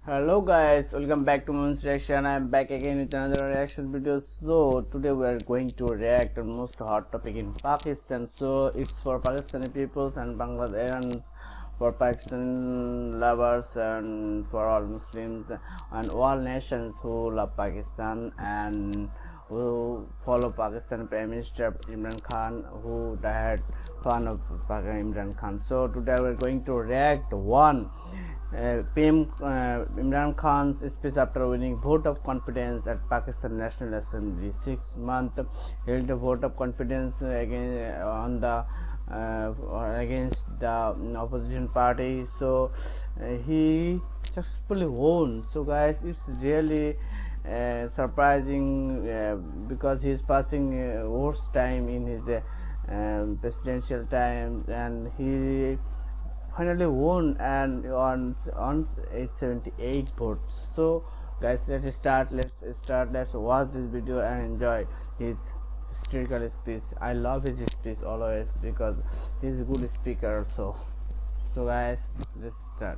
Hello guys, welcome back to Moon's Reaction. I am back again with another reaction video. So today we are going to react on most hot topic in Pakistan. So it's for Pakistani peoples and Bangladeshis, for Pakistan lovers and for all Muslims and all nations who love Pakistan and who follow Pakistan Prime Minister Imran Khan, who died fan of Imran Khan. So today we are going to react one PM Imran Khan's speech after winning vote of confidence at Pakistan National Assembly. 6 months held a vote of confidence against the opposition party. So he successfully won. So guys, it's really surprising because he is passing worst time in his presidential time, and he finally won and on 878 votes. So guys, let's start. Let's watch this video and enjoy his historical speech. I love his speech always because he's a good speaker also. So guys, let's start.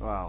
Wow.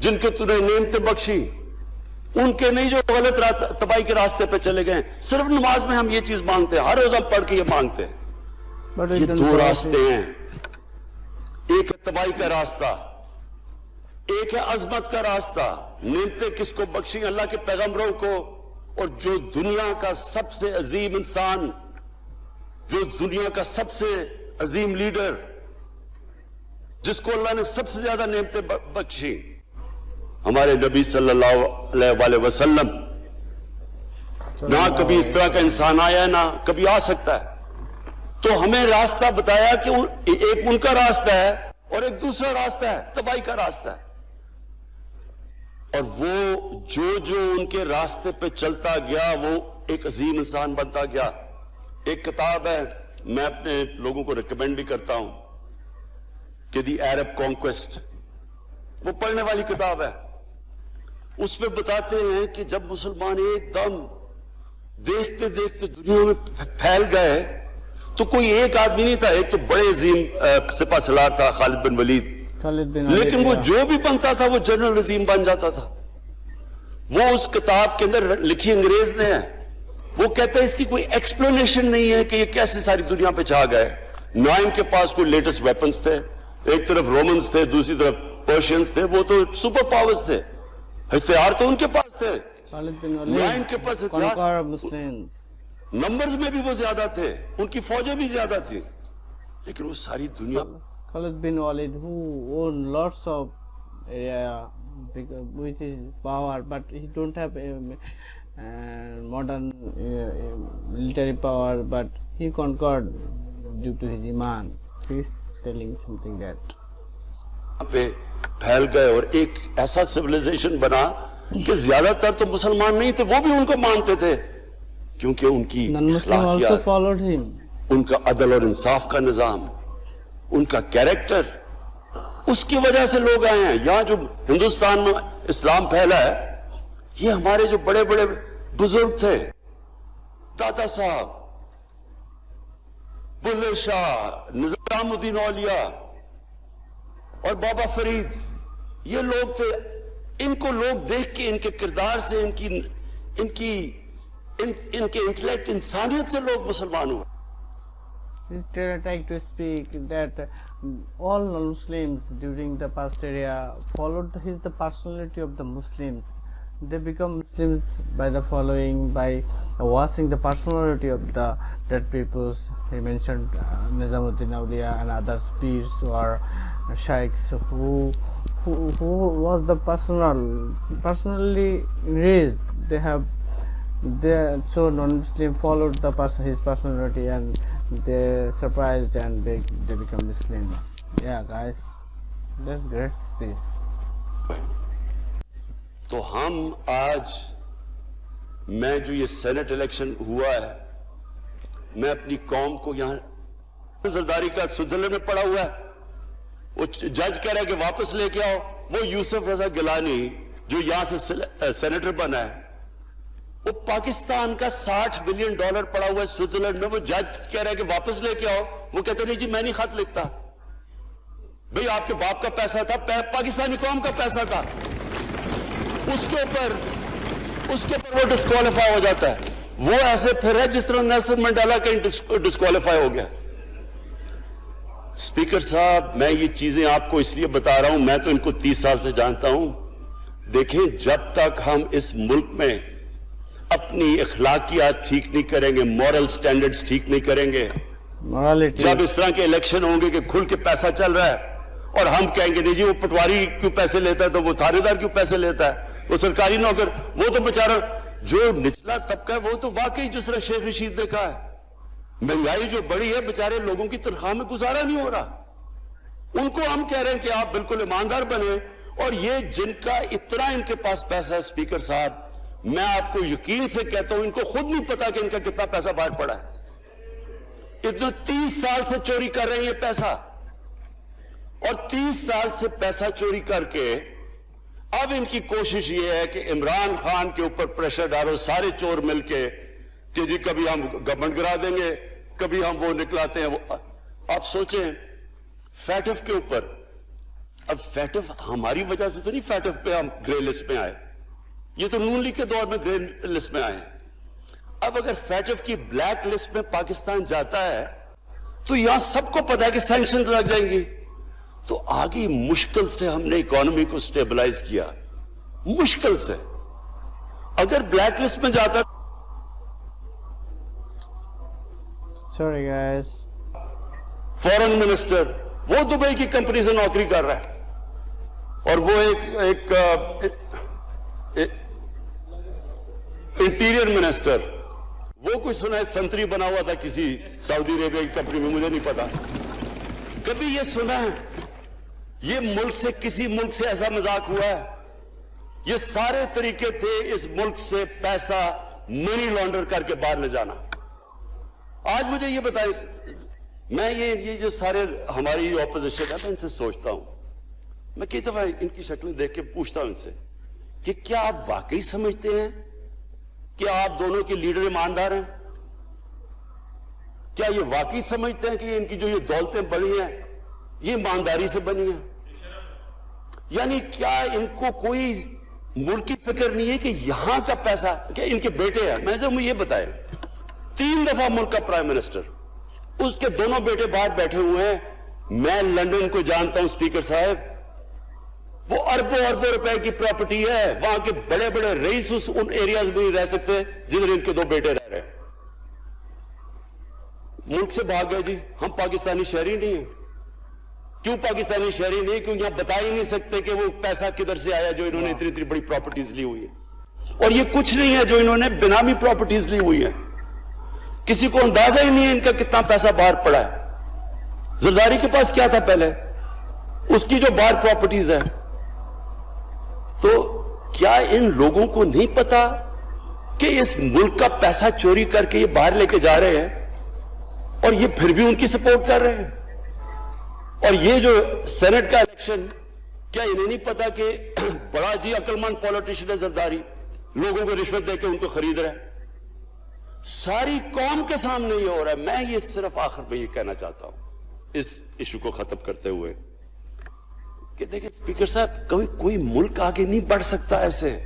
جن کو تُو نے نعمتیں بخشی ان کے نہیں جو غلط تباہی کے راستے پہ چلے گئے. صرف نماز میں ہم یہ چیز مانگتے ہیں, ہر روز ہم پڑھ کے یہ مانگتے ہیں. یہ دو راستے ہیں, ایک ہے تباہی کا راستہ, ایک ہے عظمت کا راستہ. نعمتیں کس کو بخشیں؟ اللہ کے پیغمبروں کو. اور جو دنیا کا سب سے عظیم انسان, جو دنیا کا سب سے عظیم لیڈر, جس کو اللہ نے سب سے زیادہ نعمتیں بخشی, ہمارے نبی صلی اللہ علیہ وسلم. نہ کبھی اس طرح کا انسان آیا ہے نہ کبھی آ سکتا ہے. تو ہمیں راستہ بتایا کہ ایک ان کا راستہ ہے اور ایک دوسرا راستہ ہے, تباہی کا راستہ ہے. اور وہ جو ان کے راستے پہ چلتا گیا وہ ایک عظیم انسان بنتا گیا. ایک کتاب ہے, میں اپنے لوگوں کو ریکمینڈ بھی کرتا ہوں, کہ دی عرب کانکویسٹ. وہ پڑھنے والی کتاب ہے. اس میں بتاتے ہیں کہ جب مسلمان ایک دم دیکھتے دیکھتے دنیا میں پھیل گئے تو کوئی ایک آدمی نہیں تھا. ایک تو بڑے عظیم سپہ سالار تھا خالد بن ولید, لیکن وہ جو بھی بنتا تھا وہ جنرل عظیم بن جاتا تھا. وہ اس کتاب کے اندر لکھی انگریز نے ہے. وہ کہتے ہیں اس کی کوئی ایکسپلینیشن نہیں ہے کہ یہ کیسے ساری دنیا پہ چھا گئے. نہ ان کے پاس کوئی لیٹسٹ ویپنز تھے, ایک طرف رومنز تھے, دوسری طرف پرشینز تھے, وہ تو سپر پاورز تھے, ہتھیار تو ان کے پاس تھے. نہ ان کے پاس ہتھیار, نمبرز میں بھی وہ زیادہ تھے, ان کی فوجیں بھی زیادہ تھی, لیکن وہ ساری دنیا. Khalid bin Walid, who owned lots of area with his power, but he don't have modern military power, but he conquered due to his iman. He is telling something that. پہ پھیل گئے اور ایک ایسا سیویلائزیشن بنا کہ زیادہ تر تو مسلمان نہیں تھے, وہ بھی ان کو مانتے تھے, کیونکہ ان کی اخلاقیات, ان کا عدل اور انصاف کا نظام, ان کا کیریکٹر, اس کی وجہ سے لوگ آئے ہیں. یہاں جو ہندوستان میں اسلام پھیلا ہے, یہ ہمارے جو بڑے بڑے بزرگ تھے, دادا صاحب, بلے شاہ, نظام الدین اولیاء اور بابا فرید, یہ لوگ تھے. ان کو لوگ دیکھ کے, ان کے کردار سے, ان کے انٹلیکٹ, انسانیت سے لوگ مسلمان ہوئے. Trying to speak that all non-Muslims during the past era followed the personality of the Muslims. They become Muslims by the following, by watching the personality of the dead peoples. He mentioned Nizamuddin Awliya and other peers or sheikhs who was the personally raised. So non-Muslim followed his personality and they surprised and they become Muslims. Yeah guys, that's great speech. تو ہم آج, میں جو یہ Saint election ہوا ہے, میں اپنی قوم کو یہاں زرداری کا سوئٹزرلینڈ میں پڑا ہوا ہے, وہ جج کہہ رہا ہے کہ واپس لے کے آؤ. وہ یوسف رضا گیلانی جو یہاں سے سینیٹر بنا ہے, وہ پاکستان کا $60 بلین پڑا ہوا ہے سوئٹزرلینڈ میں. وہ جج کہہ رہا ہے کہ واپس لے کے آؤ. وہ کہتے نہیں جی میں نہیں خط لکھتا. بھئی آپ کے باپ کا پیسہ تھا, پاکستانی قوم کا پیسہ تھا, اس کے اوپر وہ ڈسکوالیفائی ہو جاتا ہے. وہ ایسے پھر ہے جس طرح نیلسن منڈیلا کا ڈسکوالیفائی ہو گیا. اسپیکر صاحب, میں یہ چیزیں آپ کو اس لیے بتا رہا ہوں, میں تو ان کو 30 سال سے جانتا ہوں. دیکھیں, جب تک ہم اس ملک میں اپنی اخلاقیات ٹھیک نہیں کریں گے, مورل سٹینڈرڈز ٹھیک نہیں کریں گے, جب اس طرح کے الیکشن ہوں گے کہ کھل کے پیسہ چل رہا ہے اور ہم کہیں گے نہیں جی وہ پٹواری کیوں پیسے لیتا ہے, تو وہ تھانے دار کیوں پیسے لیتا ہے, وہ سرکاری نوکر, وہ تو بیچارہ جو نچلا طبقہ ہے وہ تو واقعی جس طرح شیخ رشید نے کہا ہے, مہنگائی جو بڑی ہے, بیچارے لوگوں کی تنخواہ میں گزارا نہیں ہو رہا. ان کو ہم کہہ رہے ہیں کہ آپ بالکل ایماندار بنے. اور یہ جن کا اتنا ان کے پاس پیسہ ہے اسپیکر صاحب, میں آپ کو یقین سے کہتا ہوں ان کو خود نہیں پتا کہ ان کا کتنا پیسہ باہر پڑا ہے. اتنا 30 سال سے چوری کر رہے ہیں یہ پیسہ, اور 30 سال سے پیسہ چوری کر کے اب ان کی کوشش یہ ہے کہ عمران خان کے اوپر پریشر ڈالو, سارے چور مل کے, کہ جی کبھی ہم گورنمنٹ گرا دیں گے, کبھی ہم وہ نکلاتے ہیں. آپ سوچیں, فیٹف کے اوپر اب فیٹف ہماری وجہ سے تو نہیں فیٹف پہ ہم گرے لسٹ میں آئے, یہ تو نون لیگ کے دور میں گرے لسٹ میں آئے ہیں. اب اگر فیٹف کی بلیک لسٹ میں پاکستان جاتا ہے تو یہاں سب کو پتا ہے کہ سینکشنز لگ جائیں گی, تو آگے مشکل سے ہم نے اکانومی کو سٹیبلائز کیا, مشکل سے. اگر بلیک لسٹ میں جاتا Sorry guys. فورن منسٹر وہ دبئی کی کمپنی سے نوکری کر رہا ہے, اور وہ ایک انٹیریئر منسٹر, وہ کوئی سنا ہے سنتری بنا ہوا تھا کسی سعودی عربیہ کی کمپنی میں, مجھے نہیں پتا. کبھی یہ سنا ہے یہ ملک سے کسی ملک سے ایسا مذاق ہوا ہے؟ یہ سارے طریقے تھے اس ملک سے پیسہ منی لانڈر کر کے باہر لے جانا. آج مجھے یہ بتائیں, میں یہ جو سارے ہماری اپوزیشن ہے میں ان سے سوچتا ہوں, میں کئی دفعہ ان کی شکلیں دیکھ کے پوچھتا ہوں ان سے کہ کیا آپ واقعی سمجھتے ہیں کہ آپ دونوں کے لیڈر ایماندار ہیں؟ کیا یہ واقعی سمجھتے ہیں کہ ان کی جو یہ دولتیں بڑی ہیں یہ ایمانداری سے بنی ہیں؟ یعنی کیا ان کو کوئی ملک کی فکر نہیں ہے کہ یہاں کا پیسہ, کہ ان کے بیٹے ہیں, میں نے مجھے یہ بتایا 3 دفعہ ملک کا پرائم منسٹر, اس کے دونوں بیٹے باہر بیٹھے ہوئے ہیں. میں لندن کو جانتا ہوں اسپیکر صاحب, وہ اربوں اربوں روپے کی پراپرٹی ہے, وہاں کے بڑے بڑے رئیس ان ایریاز میں نہیں رہ سکتے جدھر ان کے 2 بیٹے رہ رہے ہیں. ملک سے بھاگ گئے جی, ہم پاکستانی شہری نہیں ہیں. کیوں پاکستانی شہری نہیں؟ کیوں یہاں بتا ہی نہیں سکتے کہ وہ پیسہ کدھر سے آیا جو انہوں نے اتنی بڑی پراپرٹیز لی ہوئی ہے. اور یہ کچھ نہیں ہے جو انہوں نے بنامی پراپرٹیز لی ہوئی ہے, کسی کو اندازہ ہی نہیں ہے ان کا کتنا پیسہ باہر پڑا ہے. زرداری کے پاس کیا تھا پہلے, اس کی جو باہر پراپرٹیز ہے. تو کیا ان لوگوں کو نہیں پتا کہ اس ملک کا پیسہ چوری کر کے یہ باہر لے کے جا رہے ہیں, اور یہ پھر بھی ان کی سپورٹ کر رہے ہیں؟ اور یہ جو سینٹ کا الیکشن, کیا انہیں نہیں پتا کہ بڑا جی عقل مند پولیٹیشن ہے زرداری, لوگوں کو رشوت دے کے ان کو خرید رہا ہے. ساری قوم کے سامنے یہ ہو رہا ہے. میں یہ صرف آخر میں یہ کہنا چاہتا ہوں اس ایشو کو ختم کرتے ہوئے کہ دیکھیں اسپیکر صاحب, کوئی ملک آگے نہیں بڑھ سکتا ایسے.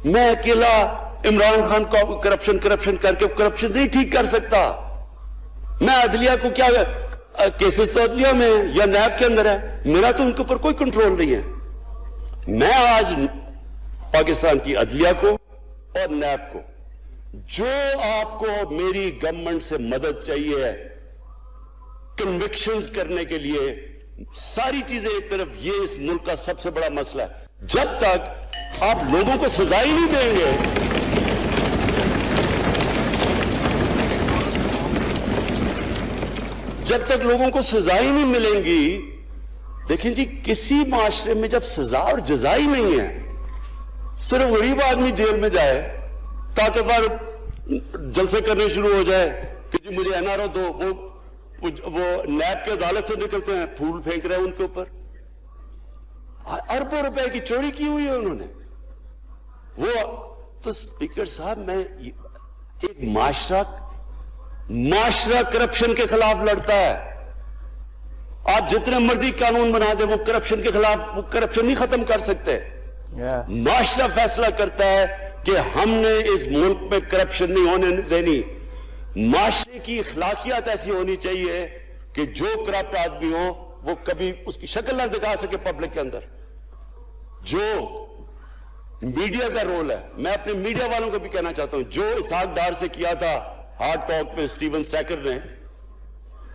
میں اکیلا عمران خان کو کرپشن کر کے کرپشن نہیں ٹھیک کر سکتا. میں عدلیہ کو کیا کیسز تو عدلیہ میں یا نیب کے اندر ہے, میرا تو ان کے اوپر کوئی کنٹرول نہیں ہے. میں آج پاکستان کی عدلیہ کو اور نیب کو, جو آپ کو میری گورنمنٹ سے مدد چاہیے ہے کنوکشنز کرنے کے لیے, ساری چیزیں ایک طرف, یہ اس ملک کا سب سے بڑا مسئلہ ہے. جب تک آپ لوگوں کو سزا ہی نہیں دیں گے, جب تک لوگوں کو سزا ہی نہیں ملیں گی. دیکھیں جی, کسی معاشرے میں جب سزا اور جزا ہی نہیں ہے, صرف غریب آدمی جیل میں جائے, طاقتور جلسے کرنے شروع ہو جائے کہ جی مجھے این آر او دو, وہ نیب کے عدالت سے نکلتے ہیں, پھول پھینک رہے ہیں ان کے اوپر. اربوں روپے کی چوری کی ہوئی ہے انہوں نے. وہ تو اسپیکر صاحب, میں ایک معاشرہ کرپشن کے خلاف لڑتا ہے. آپ جتنے مرضی قانون بنا دیں, وہ کرپشن کے خلاف, وہ کرپشن نہیں ختم کر سکتے. معاشرہ فیصلہ کرتا ہے کہ ہم نے اس ملک میں کرپشن نہیں ہونے دینی. معاشرے کی اخلاقیات ایسی ہونی چاہیے کہ جو کرپٹ آدمی ہو وہ کبھی اس کی شکل نہ دکھا سکے پبلک کے اندر. جو میڈیا کا رول ہے, میں اپنے میڈیا والوں کو بھی کہنا چاہتا ہوں, جو اسحاق ڈار سے کیا تھا ہارڈ ٹاک میں اسٹیون سیکر نے,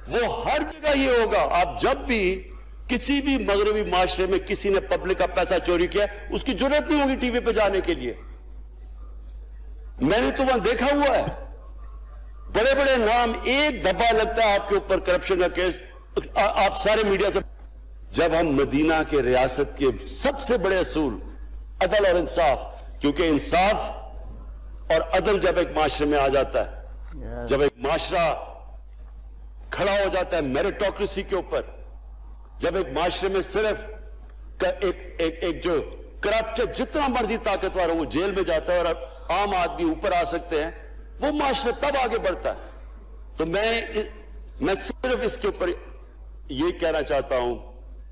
وہ ہر جگہ یہ ہوگا. آپ جب بھی کسی بھی مغربی معاشرے میں کسی نے پبلک کا پیسہ چوری کیا, اس کی جرات نہیں ہوگی ٹی وی پہ جانے کے لیے. میں نے تو وہاں دیکھا ہوا ہے, بڑے بڑے نام, ایک دبا لگتا ہے آپ کے اوپر کرپشن کا کیس, آپ سارے میڈیا سے. جب ہم مدینہ کے ریاست کے سب سے بڑے اصول عدل اور انصاف, کیونکہ انصاف اور عدل جب ایک معاشرے میں آ جاتا ہے, جب ایک معاشرہ کھڑا ہو جاتا ہے میریٹوکریسی کے اوپر, جب ایک معاشرے میں صرف ایک جو کرپٹ جتنا مرضی طاقتور ہو وہ جیل میں جاتا ہے اور عام آدمی اوپر آ سکتے ہیں, وہ معاشرہ تب آگے بڑھتا ہے. تو میں صرف اس کے اوپر یہ کہنا چاہتا ہوں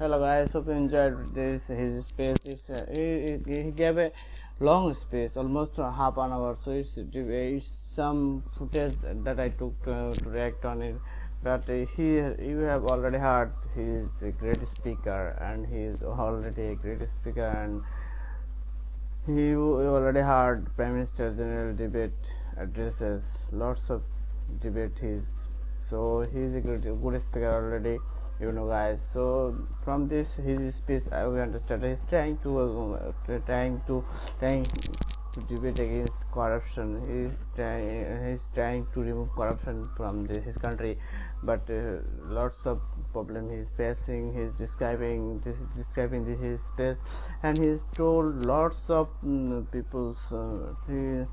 Hello guys, hope you enjoyed this his space. He gave a long space, almost half an hour. So it's some footage that I took to react on it. But you have already heard he is a great speaker, and he is already a great speaker, and you already heard Prime Minister General debate addresses, lots of debate. So he is a good speaker already. You know guys, so from this his speech we understand he's trying to debate against corruption. He's trying to remove corruption from his country, but lots of problem he's facing. He's describing this his space, and he's told lots of people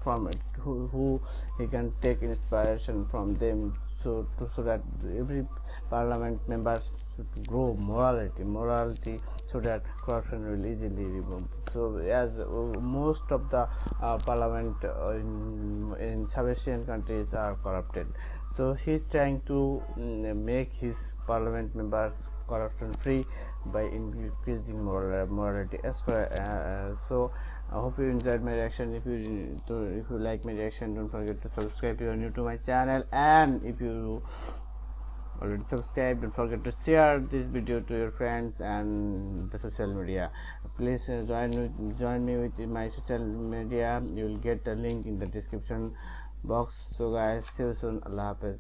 from it who he can take inspiration from them, so that every parliament members should grow morality so that corruption will easily remove. So as most of the parliament in South-Asian countries are corrupted, so he's trying to make his parliament members corruption free by increasing morality. As far so I hope you enjoyed my reaction. If you like my reaction, don't forget to subscribe if you are new to my channel, and if you already subscribed, don't forget to share this video to your friends and the social media. Please join me with my social media. You will get a link in the description box. So guys, see you soon. Allah Hafiz.